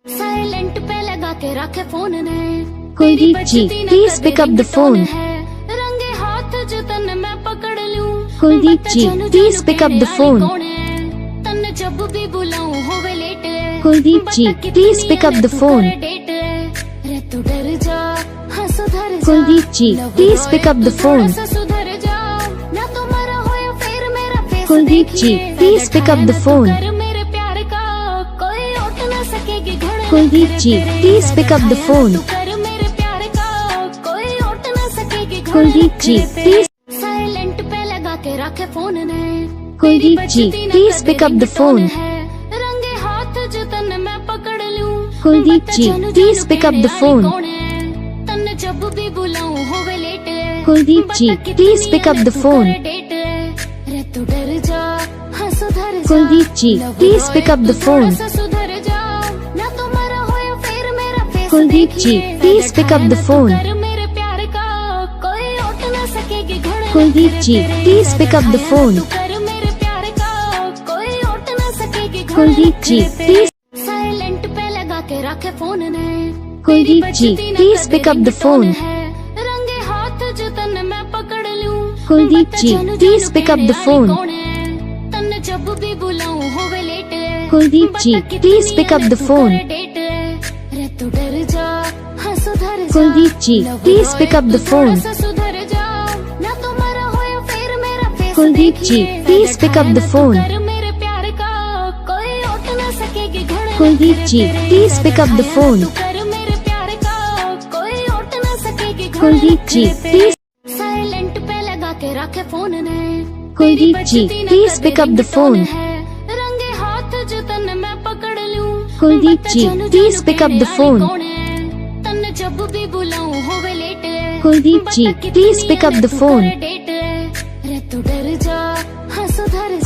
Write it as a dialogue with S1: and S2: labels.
S1: Silent पे लगा के रखे फोन ने।
S2: Kuldeep ji, please pick up the phone.
S1: रंगे हाथ जो तन मैं पकड़ लूं।
S2: Kuldeep ji, please pick up the phone.
S1: तन जब भी बुलाऊं होवे late.
S2: Kuldeep ji, please pick up the phone.
S1: रे तू डर जा, हाँ सुधर जा।
S2: Kuldeep ji, please pick up the phone.
S1: सुधर जा, ना तुम्हारा होया फिर मेरा face.
S2: Kuldeep ji, please pick up the phone.
S1: मेरे प्यार का कोई उठ ना सकेगी घोड़े।
S2: Kuldeep ji, please pick up the phone.
S1: मेरे प्यार का कोई उठ ना सकेगी घोड़े।
S2: कुलदीप जी, प्लीज।
S1: साइलेंट पे लगा के रखे फोन ने।
S2: Kuldeep ji, please pick up the phone.
S1: रंगे हाथ जो तन मैं पकड़ लूं।
S2: Kuldeep ji, please pick up the phone.
S1: तन जब भी बुलाऊं होवे late.
S2: Kuldeep ji, please pick up the phone.
S1: रे तू डर जा, हाँ सुधर जा।
S2: Kuldeep ji, please pick up the phone.
S1: सुधर जा, ना तुम्हारा होया फिर मेरा face.
S2: Kuldeep ji, please pick up the phone.
S1: मेरे प्यार का कोई उठ ना सकेगी घोड़े।
S2: Kuldeep ji, please pick up the phone.
S1: मेरे प्यार का कोई उठ ना सकेगी घोड़े।
S2: कुलदीप जी, प्लीज।
S1: साइलेंट पे लगा के रखे फोन ने।
S2: Kuldeep ji, please pick up the phone.
S1: रंगे हाथ जो तन मैं पकड़ लूं।
S2: Kuldeep ji, please pick up the phone.
S1: तन जब भी बुलाऊं होवे late.
S2: Kuldeep ji, please pick up the phone.
S1: रे तू डर जा, हाँ सुधर जा।
S2: Kuldeep ji, please pick up the phone.
S1: सुधर जा, ना तुम्हारा होया फिर मेरा face.
S2: Kuldeep ji, please pick up the phone.
S1: मेरे प्यार का कोई उठ ना सकेगी घोड़े।
S2: Kuldeep ji, please pick up the phone.
S1: मेरे प्यार का कोई उठ ना सकेगी घोड़े।
S2: कुलदीप जी, प्लीज।
S1: साइलेंट पे लगा के रखे फोन ने।
S2: Kuldeep ji, please pick up the phone.
S1: रंगे हाथ जो तन मैं पकड़ लूं।
S2: Kuldeep ji, please pick up the phone.
S1: तन जब भी बुलाऊं होवे late.
S2: Kuldeep ji, please pick up the phone.
S1: रे तू डर